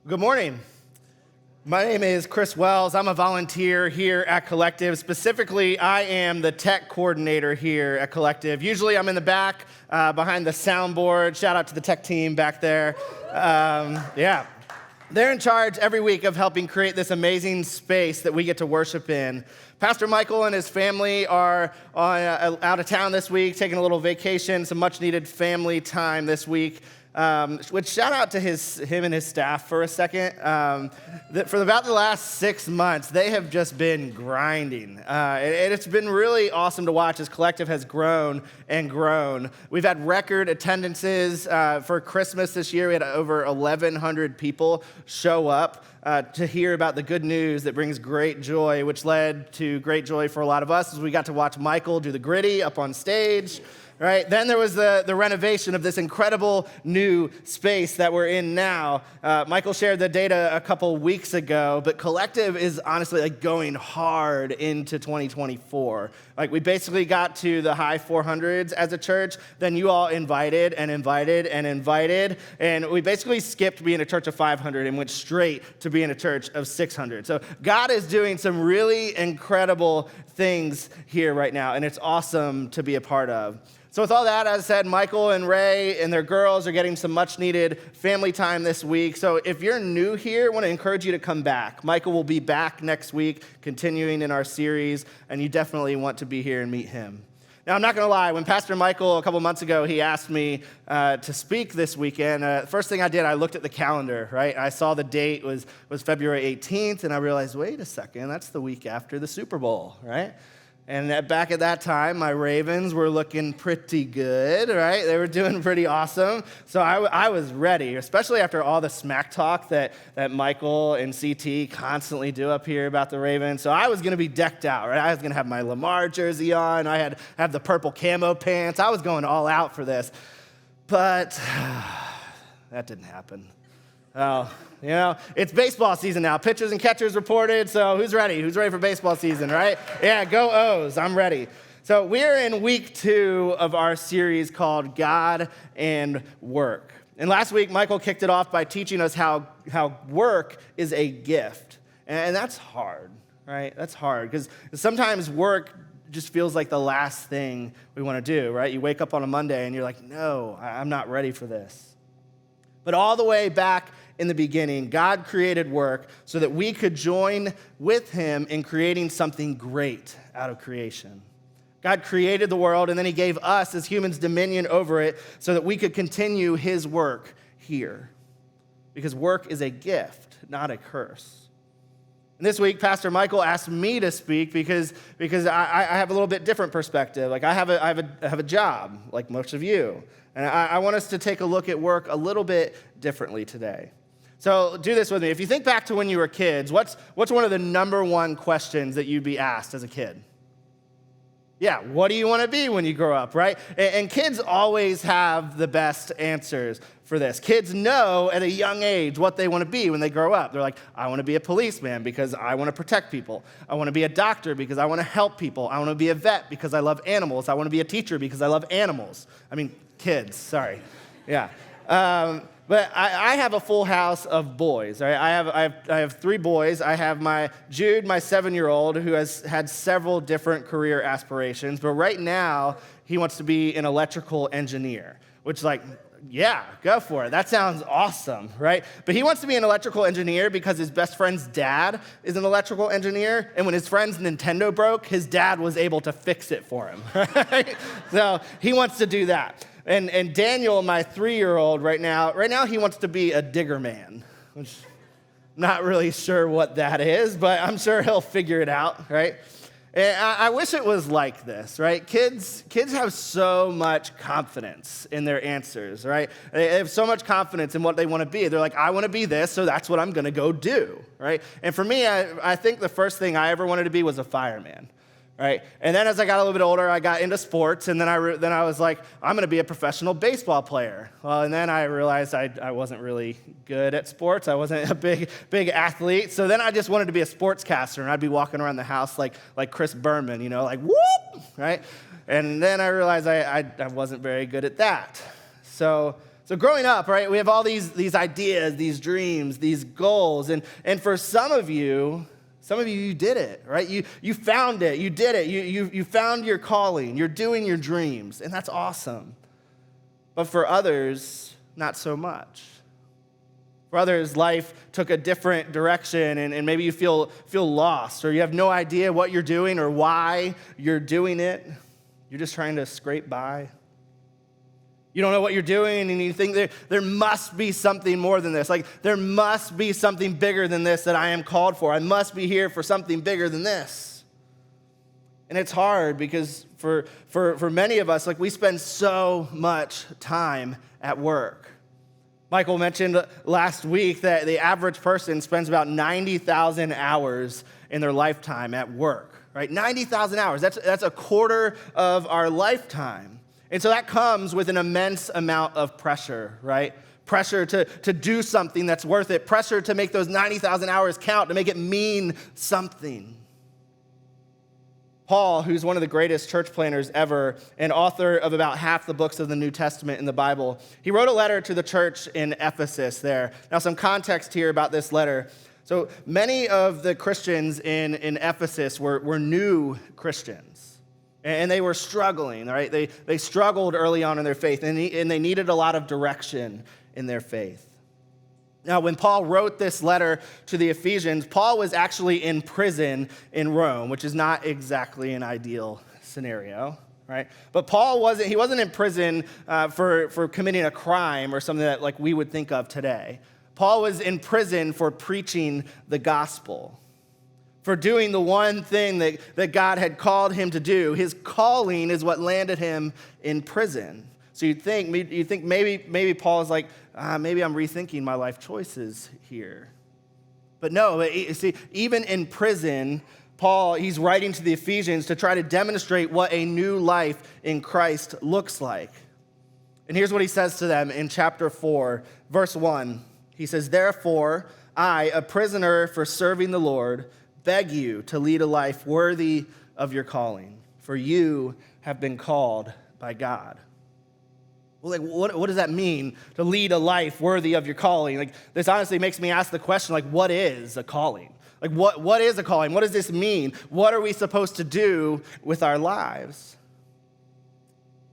Good morning. My name is Chris Wells. I'm a volunteer here at Collective. Specifically, I am the tech coordinator here at Collective. Usually I'm in the back behind the soundboard. Shout out to the tech team back there. Yeah. They're in charge every week of helping create this amazing space that we get to worship in. Pastor Michael and his family are out of town this week, taking a little vacation, some much needed family time this week. Which shout out to him and his staff for a second. For about the last 6 months, they have just been grinding. And it's been really awesome to watch as Collective has grown and grown. We've had record attendances for Christmas this year. We had over 1,100 people show up to hear about the good news that brings great joy, which led to great joy for a lot of us as we got to watch Michael do the gritty up on stage. Right? Then there was the renovation of this incredible new space that we're in now. Michael shared the data a couple weeks ago, but Collective is honestly going hard into 2024. We basically got to the high 400s as a church. Then you all invited, and we basically skipped being a church of 500 and went straight to being a church of 600. So God is doing some really incredible things here right now, and it's awesome to be a part of. So with all that, as I said, Michael and Ray and their girls are getting some much-needed family time this week. So if you're new here, I want to encourage you to come back. Michael will be back next week, continuing in our series, and you definitely want to be here and meet him. Now, I'm not going to lie. When Pastor Michael, a couple months ago, he asked me to speak this weekend, first thing I did, I looked at the calendar, right? I saw the date was February 18th, and I realized, wait a second, that's the week after the Super Bowl, right? And back at that time, my Ravens were looking pretty good, right? They were doing pretty awesome. So I was ready, especially after all the smack talk that Michael and CT constantly do up here about the Ravens. So I was going to be decked out, right? I was going to have my Lamar jersey on. I had the purple camo pants. I was going all out for this. But that didn't happen. Oh, it's baseball season now. Pitchers and catchers reported, so who's ready? Who's ready for baseball season, right? Yeah, go O's. I'm ready. So we're in week 2 of our series called God and Work. And last week, Michael kicked it off by teaching us how work is a gift. And that's hard, right? That's hard because sometimes work just feels like the last thing we want to do, right? You wake up on a Monday and you're like, no, I'm not ready for this. But all the way back in the beginning, God created work so that we could join with him in creating something great out of creation. God created the world, and then he gave us as humans dominion over it so that we could continue his work here. Because work is a gift, not a curse. And this week, Pastor Michael asked me to speak because I have a little bit different perspective. I have a job, like most of you. And I want us to take a look at work a little bit differently today. So do this with me. If you think back to when you were kids, what's one of the number one questions that you'd be asked as a kid? Yeah, what do you want to be when you grow up, right? And kids always have the best answers for this. Kids know at a young age what they want to be when they grow up. They're like, I want to be a policeman because I want to protect people. I want to be a doctor because I want to help people. I want to be a vet because I love animals. I want to be a teacher because I love animals. I mean, kids, sorry. Yeah. But I have a full house of boys. Right? I have 3 boys. I have my Jude, my 7-year-old, who has had several different career aspirations. But right now, he wants to be an electrical engineer, which yeah, go for it. That sounds awesome, right? But he wants to be an electrical engineer because his best friend's dad is an electrical engineer. And when his friend's Nintendo broke, his dad was able to fix it for him, right? So he wants to do that. And Daniel, my 3-year-old right now he wants to be a digger man, which I'm not really sure what that is, but I'm sure he'll figure it out, right? And I wish it was like this, right? Kids have so much confidence in their answers, right? They have so much confidence in what they want to be. They're like, I want to be this, so that's what I'm going to go do, right? And for me, I think the first thing I ever wanted to be was a fireman. Right? And then as I got a little bit older, I got into sports, and then I was like, I'm going to be a professional baseball player. Well, and then I realized I wasn't really good at sports. I wasn't a big athlete. So then I just wanted to be a sportscaster, and I'd be walking around the house like Chris Berman, whoop, right? And then I realized I wasn't very good at that. So So growing up, right, we have all these ideas, these dreams, these goals, and for some of you, you did it, right? You found it, you did it, you found your calling, you're doing your dreams, and that's awesome. But for others, not so much. For others, life took a different direction, and maybe you feel lost, or you have no idea what you're doing or why you're doing it. You're just trying to scrape by. You don't know what you're doing, and you think there must be something more than this. Like, there must be something bigger than this that I am called for. I must be here for something bigger than this. And it's hard because for many of us, like, we spend so much time at work. Michael mentioned last week that the average person spends about 90,000 hours in their lifetime at work, right? 90,000 hours. That's a quarter of our lifetime. And so that comes with an immense amount of pressure, right? Pressure to do something that's worth it. Pressure to make those 90,000 hours count, to make it mean something. Paul, who's one of the greatest church planners ever and author of about half the books of the New Testament in the Bible, he wrote a letter to the church in Ephesus there. Now, some context here about this letter. So many of the Christians in Ephesus were new Christians. And they were struggling, right? They struggled early on in their faith, and they needed a lot of direction in their faith. Now, when Paul wrote this letter to the Ephesians, Paul was actually in prison in Rome, which is not exactly an ideal scenario, right? But Paul wasn't in prison for committing a crime or something that like we would think of today. Paul was in prison for preaching the gospel, for doing the one thing that God had called him to do. His calling is what landed him in prison. So you think maybe Paul is like, maybe I'm rethinking my life choices here. But no, see, even in prison, Paul, he's writing to the Ephesians to try to demonstrate what a new life in Christ looks like. And here's what he says to them in chapter 4, verse 1. He says, "Therefore, I, a prisoner for serving the Lord, beg you to lead a life worthy of your calling, for you have been called by God." Well, like, what does that mean, to lead a life worthy of your calling? Like, this honestly makes me ask the question, like, what is a calling? Like, what is a calling? What does this mean? What are we supposed to do with our lives?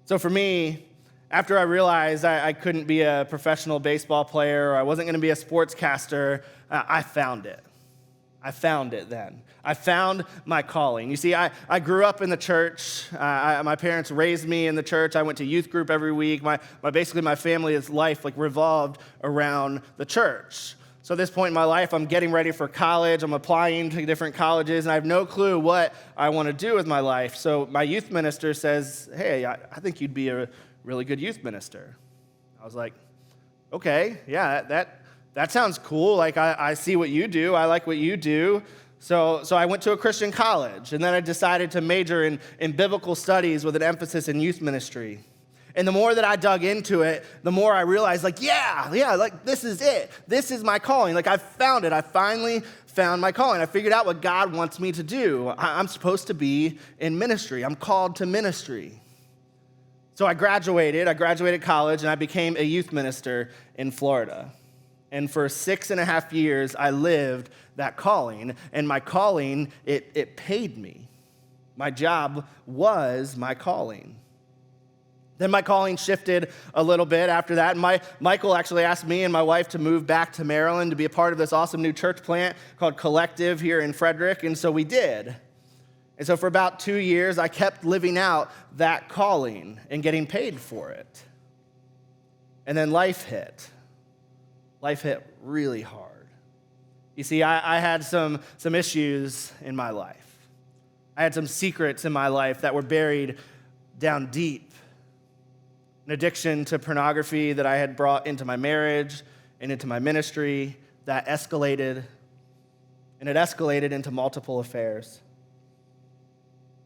So for me, after I realized I couldn't be a professional baseball player, or I wasn't going to be a sportscaster, I found it. I found it then. I found my calling. You see, I grew up in the church. My parents raised me in the church. I went to youth group every week. Basically my family's life revolved around the church. So at this point in my life, I'm getting ready for college. I'm applying to different colleges, and I have no clue what I want to do with my life. So my youth minister says, "Hey, I think you'd be a really good youth minister." I was like, "Okay, yeah, that sounds cool. Like, I see what you do. I like what you do." So I went to a Christian college, and then I decided to major in biblical studies with an emphasis in youth ministry. And the more that I dug into it, the more I realized, this is it. This is my calling. Like, I found it. I finally found my calling. I figured out what God wants me to do. I'm supposed to be in ministry. I'm called to ministry. So I graduated college, and I became a youth minister in Florida. And for 6.5 years, I lived that calling. And my calling, it paid me. My job was my calling. Then my calling shifted a little bit after that. And Michael actually asked me and my wife to move back to Maryland to be a part of this awesome new church plant called Collective here in Frederick. And so we did. And so for about 2 years, I kept living out that calling and getting paid for it. And then life hit. Life hit really hard. You see, I had some issues in my life. I had some secrets in my life that were buried down deep. An addiction to pornography that I had brought into my marriage and into my ministry that escalated, and it escalated into multiple affairs.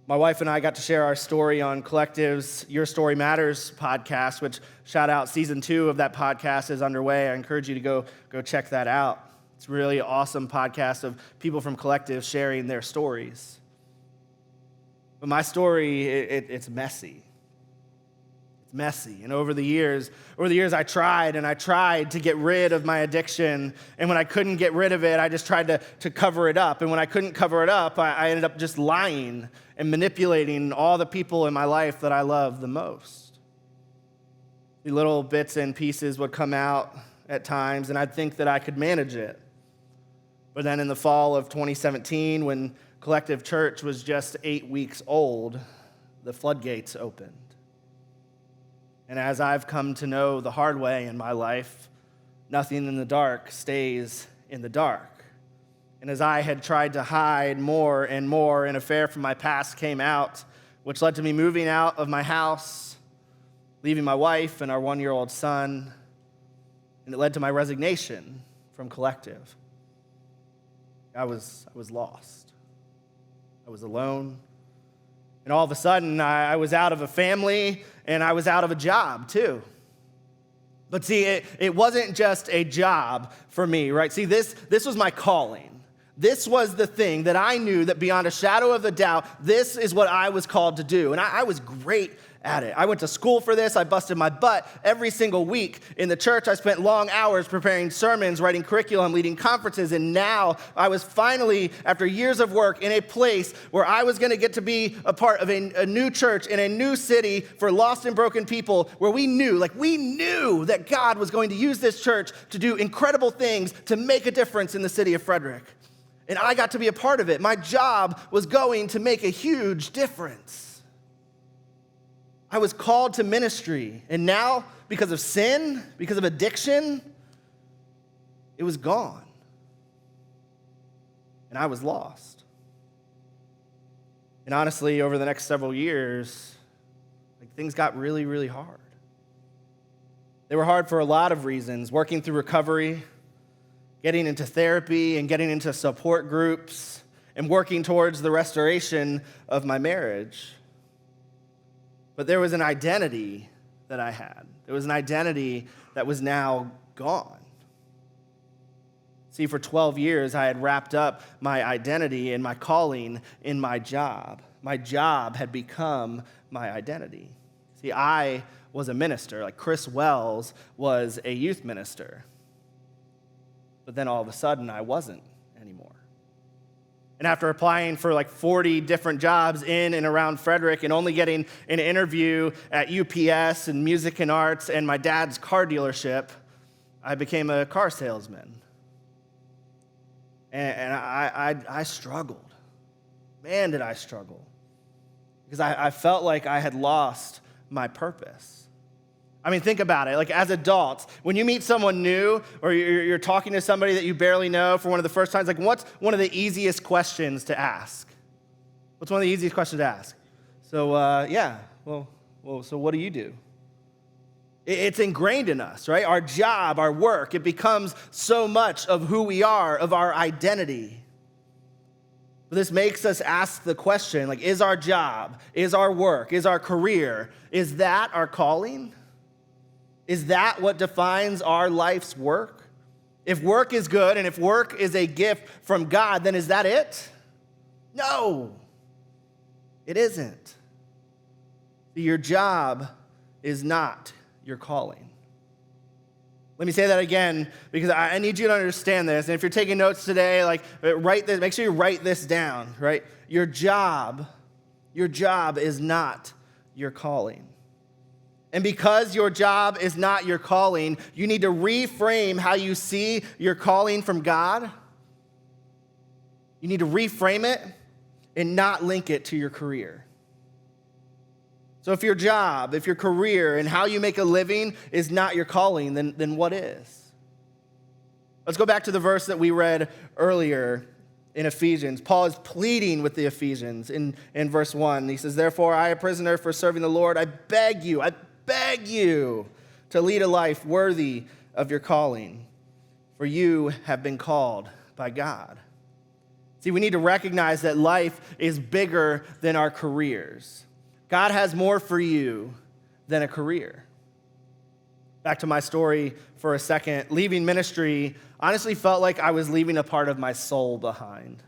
My wife and I got to share our story on Collective's Your Story Matters podcast, which, shout out, season 2 of that podcast is underway. I encourage you to go check that out. It's a really awesome podcast of people from Collective sharing their stories. But my story, it's messy. It's messy. And over the years, I tried to get rid of my addiction. And when I couldn't get rid of it, I just tried to cover it up. And when I couldn't cover it up, I ended up just lying and manipulating all the people in my life that I love the most. The little bits and pieces would come out at times, and I'd think that I could manage it. But then in the fall of 2017, when Collective Church was just 8 weeks old, the floodgates opened. And as I've come to know the hard way in my life, nothing in the dark stays in the dark. And as I had tried to hide more and more, an affair from my past came out, which led to me moving out of my house, leaving my wife and our 1-year-old son, and it led to my resignation from Collective. I was lost. I was alone. And all of a sudden, I was out of a family, and I was out of a job, too. But see, it wasn't just a job for me, right? See, this was my calling. This was the thing that I knew that beyond a shadow of a doubt, this is what I was called to do. And I was great at it. I went to school for this. I busted my butt every single week. In the church, I spent long hours preparing sermons, writing curriculum, leading conferences, and now I was finally, after years of work, in a place where I was going to get to be a part of a new church in a new city for lost and broken people, where we knew that God was going to use this church to do incredible things to make a difference in the city of Frederick. And I got to be a part of it. My job was going to make a huge difference. I was called to ministry, and now, because of sin, because of addiction, it was gone. And I was lost. And honestly, over the next several years, things got really, really hard. They were hard for a lot of reasons, working through recovery, getting into therapy and getting into support groups, and working towards the restoration of my marriage. But there was an identity that I had. There was an identity that was now gone. See, for 12 years, I had wrapped up my identity and my calling in my job. My job had become my identity. See, I was a minister, like Chris Wells was a youth minister. But then all of a sudden, I wasn't anymore. And after applying for 40 different jobs in and around Frederick and only getting an interview at UPS and Music and Arts and my dad's car dealership, I became a car salesman. And I struggled. Man, did I struggle. Because I felt like I had lost my purpose. I mean, think about it. As adults, when you meet someone new or you're talking to somebody that you barely know for one of the first times, what's one of the easiest questions to ask? What's one of the easiest questions to ask? So, so what do you do? It's ingrained in us, right? Our job, our work, it becomes so much of who we are, of our identity. But this makes us ask the question, is our job, is our work, is our career, is that our calling? Is that what defines our life's work? If work is good and if work is a gift from God, then is that it? No, it isn't. Your job is not your calling. Let me say that again because I need you to understand this. And if you're taking notes today, write this, make sure you write this down, right? Your job is not your calling. And because your job is not your calling, you need to reframe how you see your calling from God. You need to reframe it and not link it to your career. So if your job, if your career, and how you make a living is not your calling, then what is? Let's go back to the verse that we read earlier in Ephesians. Paul is pleading with the Ephesians in verse 1. He says, "Therefore, I, a prisoner for serving the Lord, I beg you to lead a life worthy of your calling, for you have been called by God." See, we need to recognize that life is bigger than our careers. God has more for you than a career. Back to my story for a second. Leaving ministry honestly felt like I was leaving a part of my soul behind.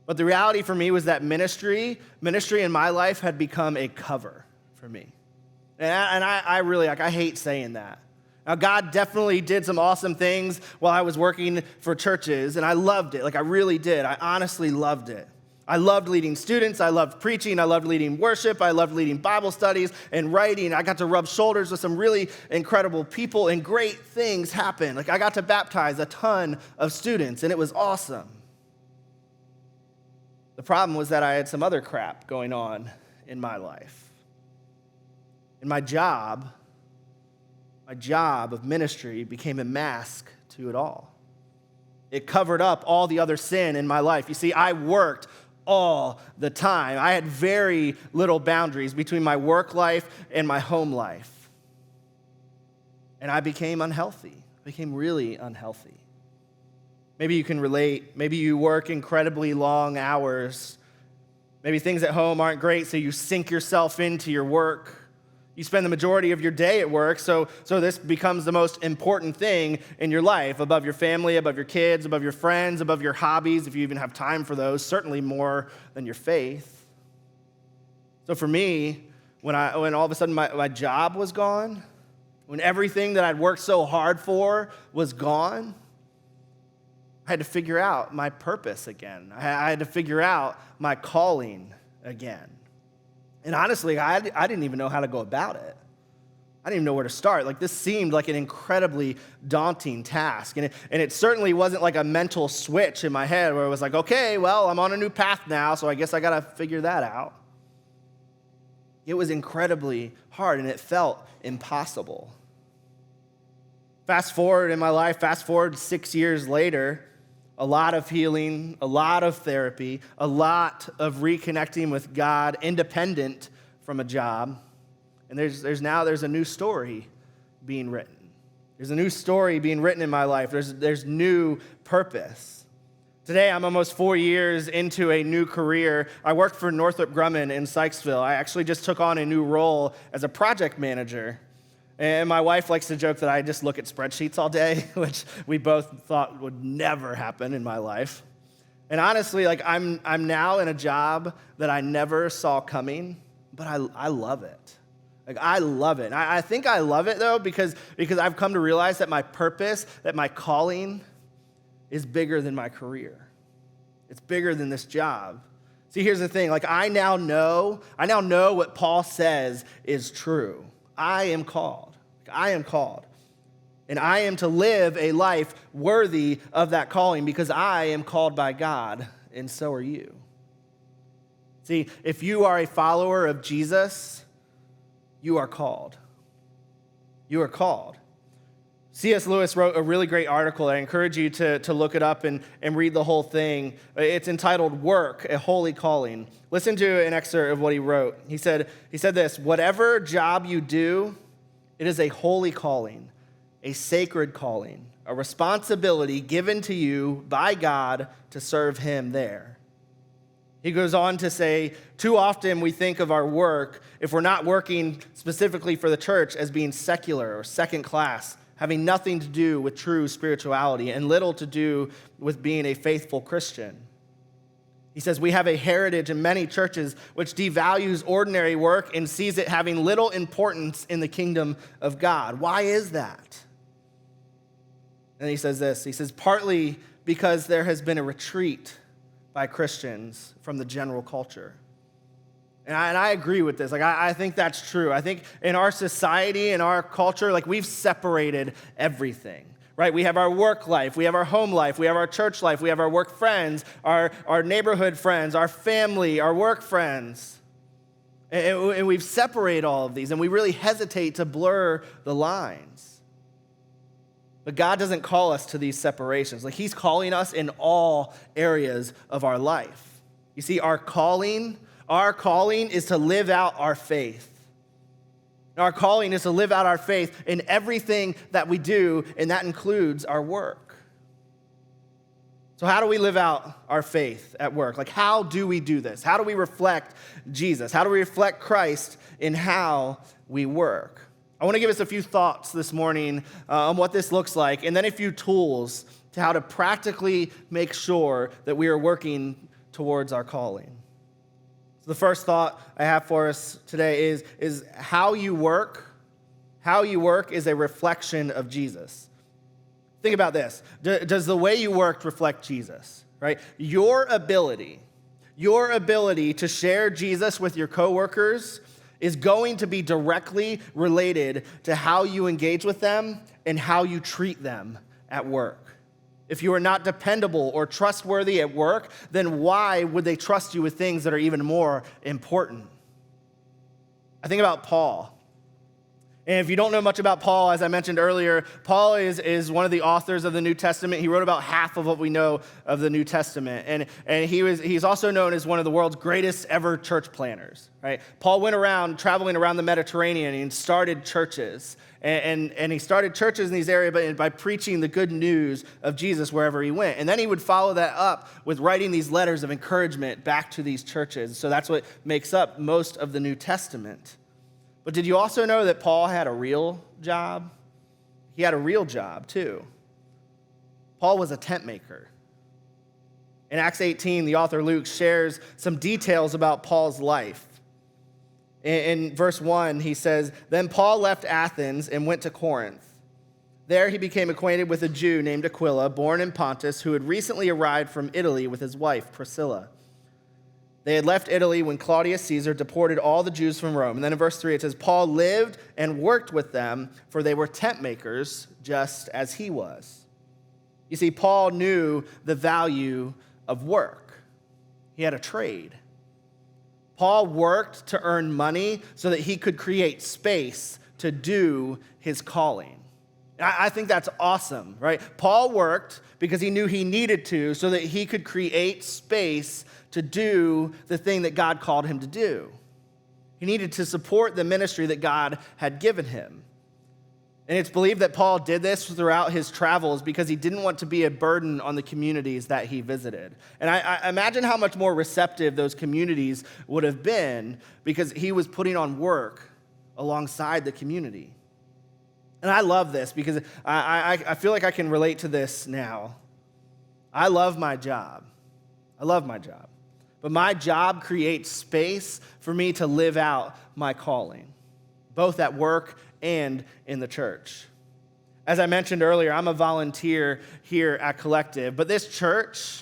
But the reality for me was that ministry in my life had become a cover for me. And I really, I hate saying that. Now, God definitely did some awesome things while I was working for churches, and I loved it. I really did. I honestly loved it. I loved leading students. I loved preaching. I loved leading worship. I loved leading Bible studies and writing. I got to rub shoulders with some really incredible people, and great things happened. I got to baptize a ton of students, and it was awesome. The problem was that I had some other crap going on in my life. And my job of ministry became a mask to it all. It covered up all the other sin in my life. You see, I worked all the time. I had very little boundaries between my work life and my home life. And I became unhealthy. I became really unhealthy. Maybe you can relate. Maybe you work incredibly long hours. Maybe things at home aren't great, so you sink yourself into your work. You spend the majority of your day at work, so this becomes the most important thing in your life, above your family, above your kids, above your friends, above your hobbies, if you even have time for those, certainly more than your faith. So for me, when all of a sudden my job was gone, when everything that I'd worked so hard for was gone, I had to figure out my purpose again. I had to figure out my calling again. And honestly, I didn't even know how to go about it. I didn't even know where to start. This seemed like an incredibly daunting task. And it certainly wasn't like a mental switch in my head where it was like, okay, well, I'm on a new path now, so I guess I got to figure that out. It was incredibly hard, and it felt impossible. Fast forward in my life, 6 years later, a lot of healing, a lot of therapy, a lot of reconnecting with God, independent from a job. And there's a new story being written. There's a new story being written in my life. There's new purpose. Today, I'm almost 4 years into a new career. I work for Northrop Grumman in Sykesville. I actually just took on a new role as a project manager. And my wife likes to joke that I just look at spreadsheets all day, which we both thought would never happen in my life. And honestly, I'm now in a job that I never saw coming, but I love it. I love it. And I think I love it, though, because I've come to realize that my purpose, that my calling is bigger than my career. It's bigger than this job. See, here's the thing. I now know what Paul says is true. I am called. And I am to live a life worthy of that calling because I am called by God, and so are you. See, if you are a follower of Jesus, you are called. You are called. C.S. Lewis wrote a really great article. I encourage you to look it up and read the whole thing. It's entitled Work, a Holy Calling. Listen to an excerpt of what he wrote. He said this: whatever job you do, it is a holy calling, a sacred calling, a responsibility given to you by God to serve him there. He goes on to say, too often we think of our work, if we're not working specifically for the church, as being secular or second class, having nothing to do with true spirituality and little to do with being a faithful Christian. He says, we have a heritage in many churches which devalues ordinary work and sees it having little importance in the kingdom of God. Why is that? And he says this, he says, partly because there has been a retreat by Christians from the general culture. And I agree with this. I think that's true. I think in our society, in our culture, we've separated everything. Right? We have our work life, we have our home life, we have our church life, we have our work friends, our neighborhood friends, our family, our work friends. And we've separated all of these, and we really hesitate to blur the lines. But God doesn't call us to these separations. He's calling us in all areas of our life. You see, our calling is to live out our faith. Our calling is to live out our faith in everything that we do, and that includes our work. So how do we live out our faith at work? How do we do this? How do we reflect Jesus? How do we reflect Christ in how we work? I want to give us a few thoughts this morning on what this looks like, and then a few tools to how to practically make sure that we are working towards our calling. So the first thought I have for us today is how you work is a reflection of Jesus. Think about this. Does the way you work reflect Jesus, right? Your ability to share Jesus with your coworkers is going to be directly related to how you engage with them and how you treat them at work. If you are not dependable or trustworthy at work, then why would they trust you with things that are even more important? I think about Paul. And if you don't know much about Paul, as I mentioned earlier, Paul is one of the authors of the New Testament. He wrote about half of what we know of the New Testament. And he's also known as one of the world's greatest ever church planners, right? Paul went around, traveling around the Mediterranean, and started churches. And he started churches in these areas by preaching the good news of Jesus wherever he went. And then he would follow that up with writing these letters of encouragement back to these churches. So that's what makes up most of the New Testament. But did you also know that Paul had a real job? He had a real job too. Paul was a tent maker. In Acts 18, the author Luke shares some details about Paul's life. In verse 1, he says, "Then Paul left Athens and went to Corinth. There he became acquainted with a Jew named Aquila, born in Pontus, who had recently arrived from Italy with his wife, Priscilla. They had left Italy when Claudius Caesar deported all the Jews from Rome." And then in verse 3, it says, "Paul lived and worked with them, for they were tent makers, just as he was." You see, Paul knew the value of work. He had a trade. Paul worked to earn money so that he could create space to do his calling. I think that's awesome, right? Paul worked because he knew he needed to so that he could create space to do the thing that God called him to do. He needed to support the ministry that God had given him. And it's believed that Paul did this throughout his travels because he didn't want to be a burden on the communities that he visited. And I imagine how much more receptive those communities would have been because he was putting on work alongside the community. And I love this because I feel like I can relate to this now. I love my job. But my job creates space for me to live out my calling, both at work and in the church. As I mentioned earlier, I'm a volunteer here at Collective, but this church,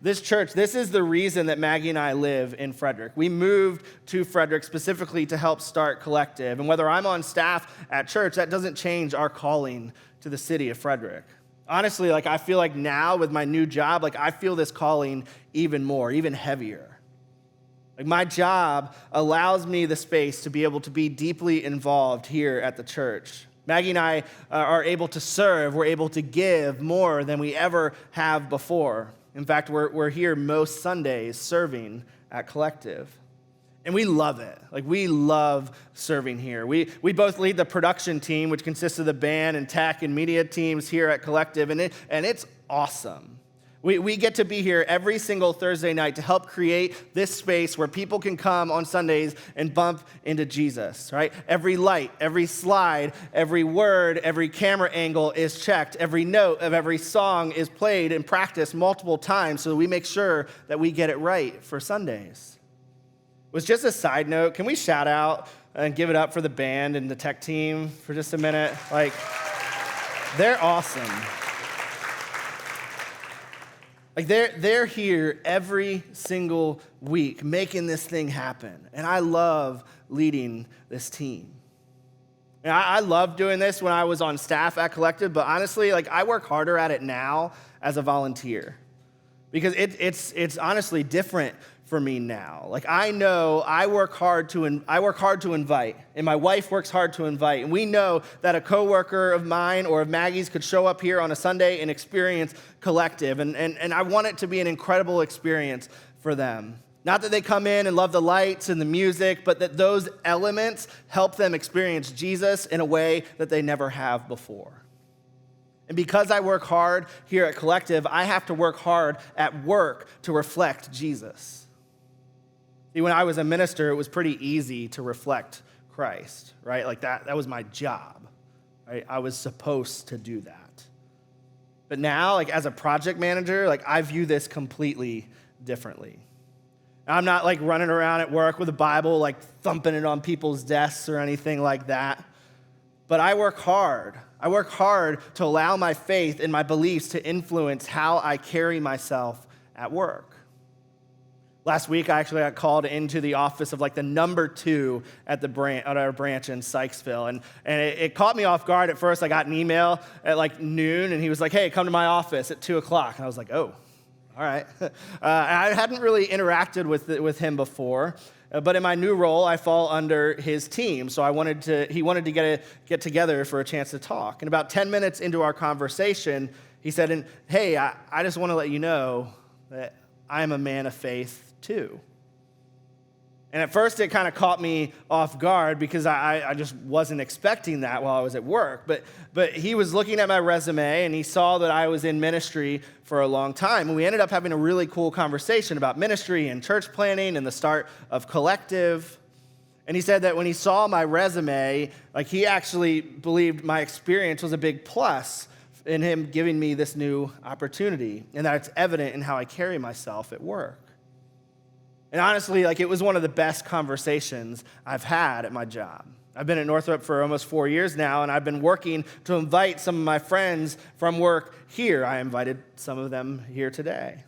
this is the reason that Maggie and I live in Frederick. We moved to Frederick specifically to help start Collective, and whether I'm on staff at church, that doesn't change our calling to the city of Frederick. Honestly, I feel like now with my new job, I feel this calling even more, even heavier. My job allows me the space to be able to be deeply involved here at the church. Maggie and I are able to serve. We're able to give more than we ever have before. In fact, we're here most Sundays serving at Collective. And we love it. We love serving here. We both lead the production team, which consists of the band and tech and media teams here at Collective, and it's awesome. We get to be here every single Thursday night to help create this space where people can come on Sundays and bump into Jesus, right? Every light, every slide, every word, every camera angle is checked. Every note of every song is played and practiced multiple times so that we make sure that we get it right for Sundays. It was just a side note. Can we shout out and give it up for the band and the tech team for just a minute? They're awesome. They're here every single week making this thing happen. And I love leading this team. And I loved doing this when I was on staff at Collective, but honestly, I work harder at it now as a volunteer because it's honestly different for me now. I know I work hard to invite, and my wife works hard to invite. And we know that a coworker of mine or of Maggie's could show up here on a Sunday and experience Collective. And I want it to be an incredible experience for them. Not that they come in and love the lights and the music, but that those elements help them experience Jesus in a way that they never have before. And because I work hard here at Collective, I have to work hard at work to reflect Jesus. See, when I was a minister, it was pretty easy to reflect Christ, right? That was my job, right? I was supposed to do that. But now, as a project manager, I view this completely differently. I'm not like running around at work with a Bible, like thumping it on people's desks or anything like that. But I work hard. I work hard to allow my faith and my beliefs to influence how I carry myself at work. Last week, I actually got called into the office of like the number 2 at our branch in Sykesville. And it caught me off guard at first. I got an email at like noon, and he was like, hey, come to my office at 2 o'clock. And I was like, oh, all right. I hadn't really interacted with him before. But in my new role, I fall under his team. So he wanted to get together for a chance to talk. And about 10 minutes into our conversation, he said, hey, I just want to let you know that I'm a man of faith too. And at first, it kind of caught me off guard because I just wasn't expecting that while I was at work. But he was looking at my resume, and he saw that I was in ministry for a long time. And we ended up having a really cool conversation about ministry and church planning and the start of Collective. And he said that when he saw my resume, like he actually believed my experience was a big plus in him giving me this new opportunity, and that it's evident in how I carry myself at work. And honestly, like it was one of the best conversations I've had at my job. I've been at Northrop for almost 4 years now, and I've been working to invite some of my friends from work here. I invited some of them here today.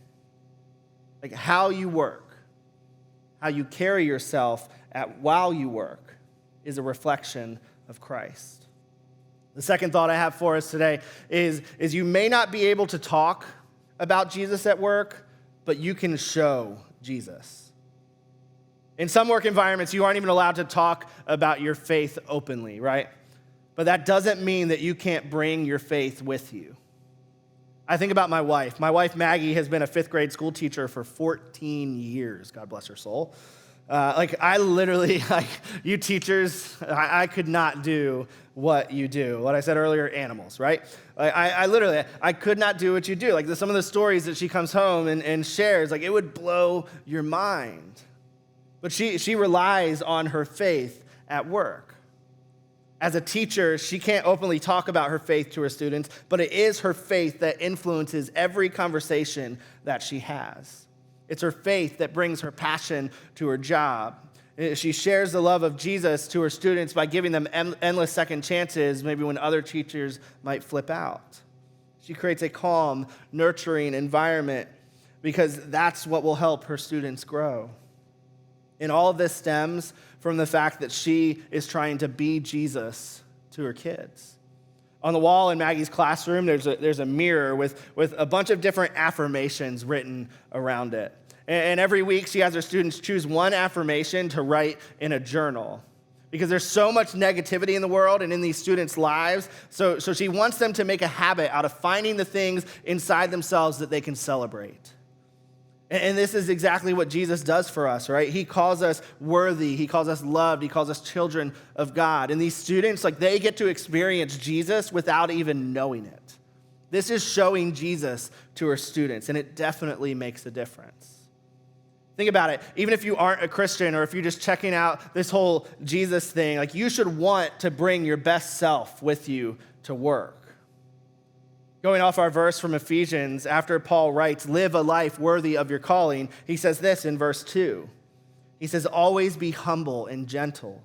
Like how you work, how you carry yourself while you work is a reflection of Christ. The second thought I have for us today is you may not be able to talk about Jesus at work, but you can show Jesus. In some work environments, you aren't even allowed to talk about your faith openly, right? But that doesn't mean that you can't bring your faith with you. I think about my wife. My wife, Maggie, has been a 5th grade school teacher for 14 years. God bless her soul. I literally, you teachers, I could not do what you do. What I said earlier, animals, right? I could not do what you do. Like some of the stories that she comes home and shares, like it would blow your mind. But she relies on her faith at work. As a teacher, she can't openly talk about her faith to her students, but it is her faith that influences every conversation that she has. It's her faith that brings her passion to her job. She shares the love of Jesus to her students by giving them endless second chances, maybe when other teachers might flip out. She creates a calm, nurturing environment because that's what will help her students grow. And all of this stems from the fact that she is trying to be Jesus to her kids. On the wall in Maggie's classroom, there's a mirror with a bunch of different affirmations written around it. And every week, she has her students choose one affirmation to write in a journal. Because there's so much negativity in the world and in these students' lives. So she wants them to make a habit out of finding the things inside themselves that they can celebrate. And this is exactly what Jesus does for us, right? He calls us worthy. He calls us loved. He calls us children of God. And these students, they get to experience Jesus without even knowing it. This is showing Jesus to our students, and it definitely makes a difference. Think about it. Even if you aren't a Christian or if you're just checking out this whole Jesus thing, you should want to bring your best self with you to work. Going off our verse from Ephesians, after Paul writes, live a life worthy of your calling, he says this in verse 2. He says, always be humble and gentle.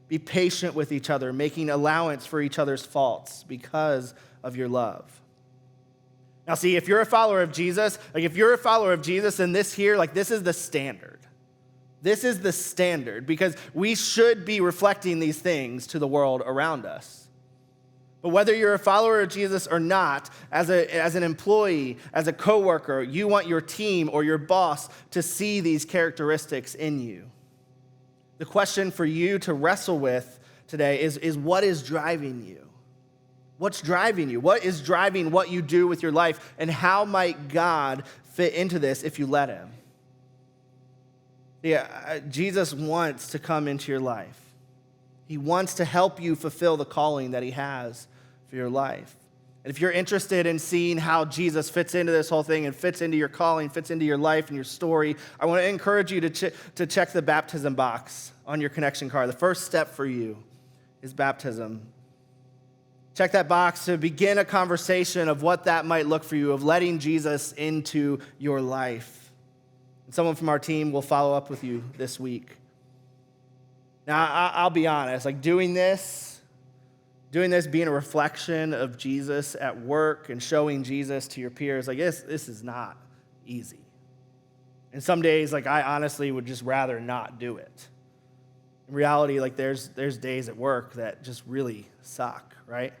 Be patient with each other, making allowance for each other's faults because of your love. Now see, if you're a follower of Jesus, then this is the standard. This is the standard because we should be reflecting these things to the world around us. But whether you're a follower of Jesus or not, as an employee, as a coworker, you want your team or your boss to see these characteristics in you. The question for you to wrestle with today is what is driving you? What's driving you? What is driving what you do with your life? And how might God fit into this if you let him? Yeah, Jesus wants to come into your life. He wants to help you fulfill the calling that he has for your life. And if you're interested in seeing how Jesus fits into this whole thing and fits into your calling, fits into your life and your story, I want to encourage you to check the baptism box on your connection card. The first step for you is baptism. Check that box to begin a conversation of what that might look for you, of letting Jesus into your life. And someone from our team will follow up with you this week. Now, I'll be honest, like doing this, being a reflection of Jesus at work and showing Jesus to your peers, like this is not easy. And some days, like I honestly would just rather not do it. In reality, like there's days at work that just really suck, right?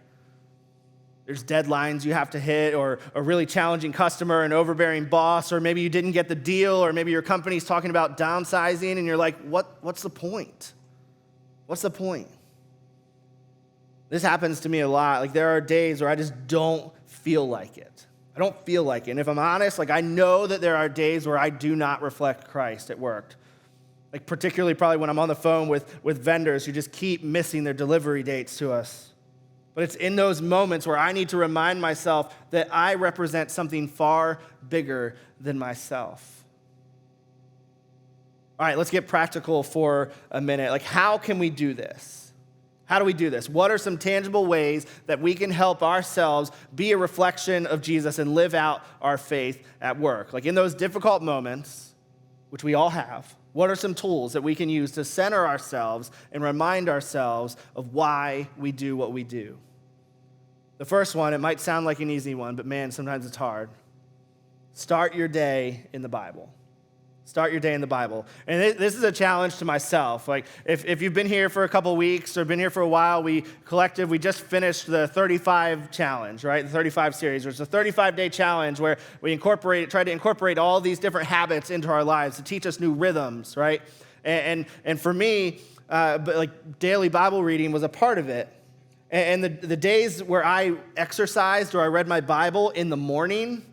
There's deadlines you have to hit, or a really challenging customer, an overbearing boss, or maybe you didn't get the deal, or maybe your company's talking about downsizing, and you're like, what's the point? What's the point? This happens to me a lot. Like there are days where I just don't feel like it. I don't feel like it. And if I'm honest, like I know that there are days where I do not reflect Christ at work. Like particularly probably when I'm on the phone with vendors who just keep missing their delivery dates to us. But it's in those moments where I need to remind myself that I represent something far bigger than myself. All right, let's get practical for a minute. Like, how can we do this? How do we do this? What are some tangible ways that we can help ourselves be a reflection of Jesus and live out our faith at work? Like in those difficult moments, which we all have, what are some tools that we can use to center ourselves and remind ourselves of why we do what we do? The first one, it might sound like an easy one, but man, sometimes it's hard. Start your day in the Bible. Start your day in the Bible. And this is a challenge to myself. Like, if you've been here for a couple weeks or been here for a while, we just finished the 35 challenge, right? The 35 series, which is a 35-day challenge where we try to incorporate all these different habits into our lives to teach us new rhythms, right? And for me, daily Bible reading was a part of it. And the days where I exercised or I read my Bible in the morning,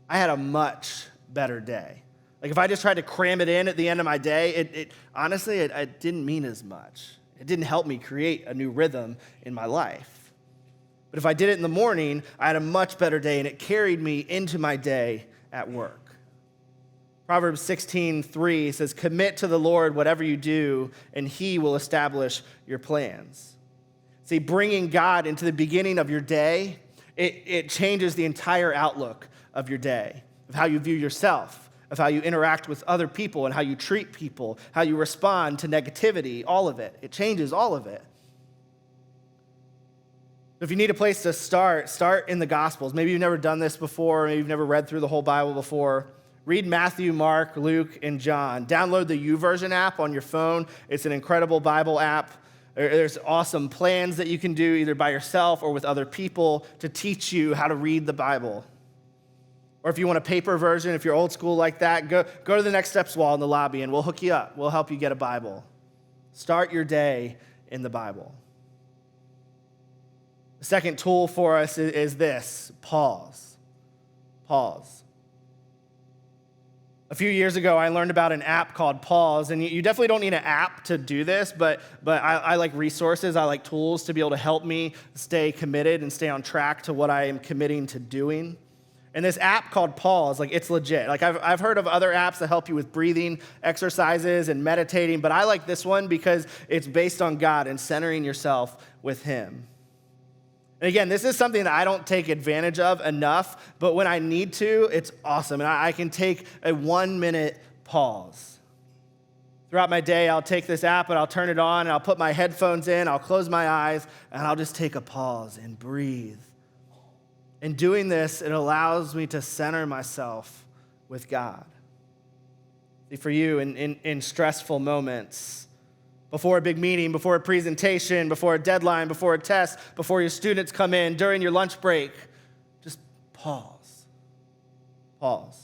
I had a much better day. Like if I just tried to cram it in at the end of my day, it honestly didn't mean as much. It didn't help me create a new rhythm in my life. But if I did it in the morning, I had a much better day, and it carried me into my day at work. Proverbs 16:3 says, "Commit to the Lord whatever you do, and he will establish your plans." See, bringing God into the beginning of your day, it changes the entire outlook of your day, of how you view yourself, of how you interact with other people and how you treat people, how you respond to negativity, all of it. It changes all of it. If you need a place to start in the Gospels. Maybe you've never done this before, maybe you've never read through the whole Bible before. Read Matthew, Mark, Luke, and John. Download the YouVersion app on your phone. It's an incredible Bible app. There's awesome plans that you can do either by yourself or with other people to teach you how to read the Bible. Or if you want a paper version, if you're old school like that, go to the Next Steps wall in the lobby and we'll hook you up. We'll help you get a Bible. Start your day in the Bible. The second tool for us is this: pause. Pause. A few years ago, I learned about an app called Pause, and you definitely don't need an app to do this, but I like resources, I like tools to be able to help me stay committed and stay on track to what I am committing to doing. And this app called Pause, like it's legit. Like I've heard of other apps that help you with breathing exercises and meditating, but I like this one because it's based on God and centering yourself with Him. And again, this is something that I don't take advantage of enough, but when I need to, it's awesome. And I can take a 1-minute pause. Throughout my day, I'll take this app and I'll turn it on and I'll put my headphones in, I'll close my eyes, and I'll just take a pause and breathe. In doing this, it allows me to center myself with God. See, for you, in stressful moments, before a big meeting, before a presentation, before a deadline, before a test, before your students come in, during your lunch break, just pause. Pause.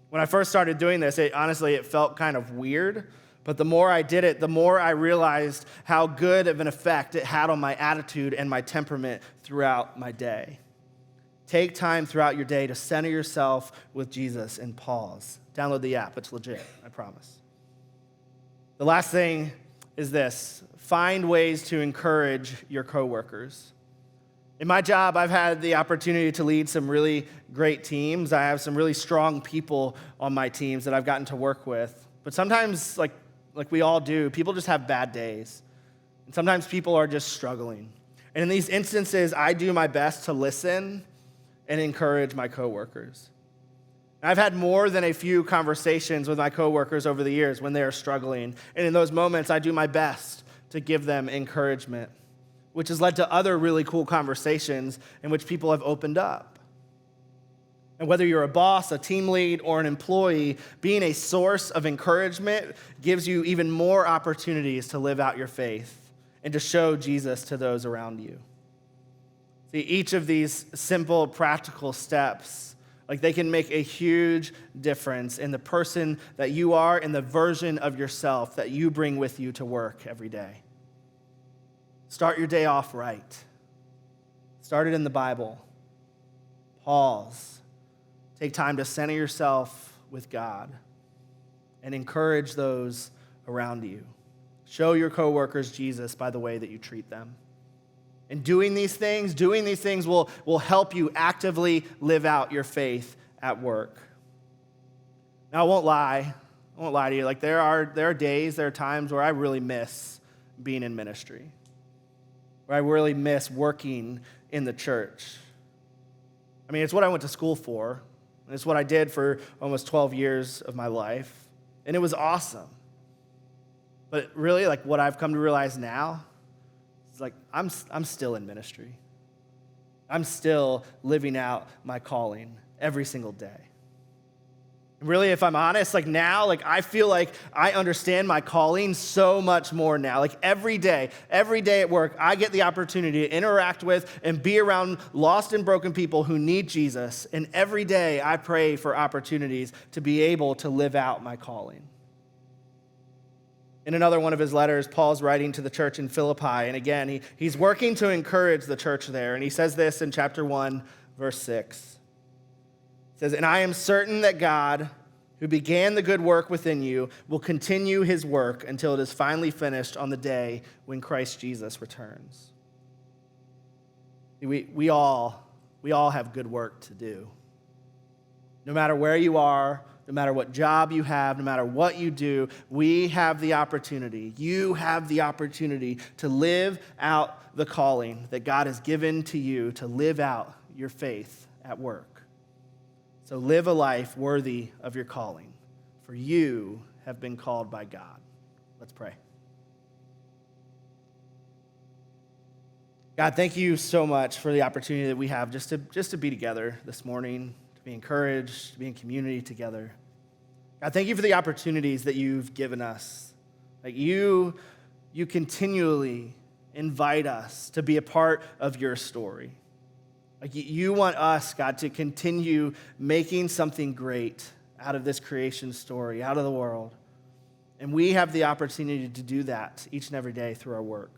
When I first started doing this, it felt kind of weird, but the more I did it, the more I realized how good of an effect it had on my attitude and my temperament throughout my day. Take time throughout your day to center yourself with Jesus and pause. Download the app. It's legit, I promise. The last thing is this: find ways to encourage your coworkers. In my job, I've had the opportunity to lead some really great teams. I have some really strong people on my teams that I've gotten to work with. But sometimes, like we all do, people just have bad days. And sometimes people are just struggling. And in these instances, I do my best to listen and encourage my coworkers. I've had more than a few conversations with my coworkers over the years when they are struggling. And in those moments, I do my best to give them encouragement, which has led to other really cool conversations in which people have opened up. And whether you're a boss, a team lead, or an employee, being a source of encouragement gives you even more opportunities to live out your faith and to show Jesus to those around you. See, each of these simple, practical steps, they can make a huge difference in the person that you are and the version of yourself that you bring with you to work every day. Start your day off right. Start it in the Bible. Pause. Take time to center yourself with God and encourage those around you. Show your coworkers Jesus by the way that you treat them. And doing these things will help you actively live out your faith at work. Now, I won't lie to you. There are days, there are times where I really miss being in ministry, where I really miss working in the church. I mean, it's what I went to school for, and it's what I did for almost 12 years of my life, and it was awesome. But really, what I've come to realize now, I'm still in ministry. I'm still living out my calling every single day. And really, if I'm honest, now, I feel like I understand my calling so much more now. Every day at work, I get the opportunity to interact with and be around lost and broken people who need Jesus. And every day, I pray for opportunities to be able to live out my calling. In another one of his letters, Paul's writing to the church in Philippi, and again, he's working to encourage the church there, and he says this in chapter 1, verse 6. He says, "And I am certain that God, who began the good work within you, will continue his work until it is finally finished on the day when Christ Jesus returns." We all have good work to do. No matter where you are, no matter what job you have, no matter what you do, you have the opportunity to live out the calling that God has given to you to live out your faith at work. So live a life worthy of your calling, for you have been called by God. Let's pray. God, thank you so much for the opportunity that we have just to be together this morning, to be encouraged, to be in community together. God, thank you for the opportunities that you've given us. You continually invite us to be a part of your story. You want us, God, to continue making something great out of this creation story, out of the world. And we have the opportunity to do that each and every day through our work.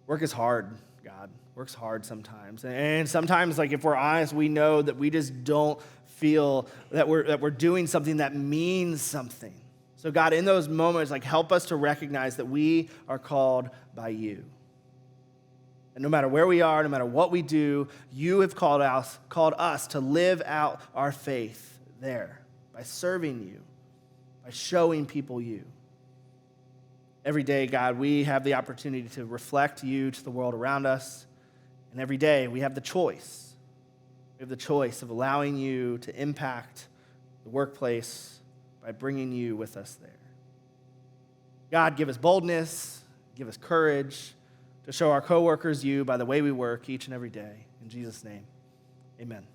Work is hard, God. Work's hard sometimes. And sometimes, if we're honest, we know that we just don't feel that we're doing something that means something. So God, in those moments, help us to recognize that we are called by you. And no matter where we are, no matter what we do, you have called us to live out our faith there by serving you, by showing people you. Every day, God, we have the opportunity to reflect you to the world around us. And every day, we have the choice. We have the choice of allowing you to impact the workplace by bringing you with us there. God, give us boldness, give us courage to show our coworkers you by the way we work each and every day. In Jesus' name, amen.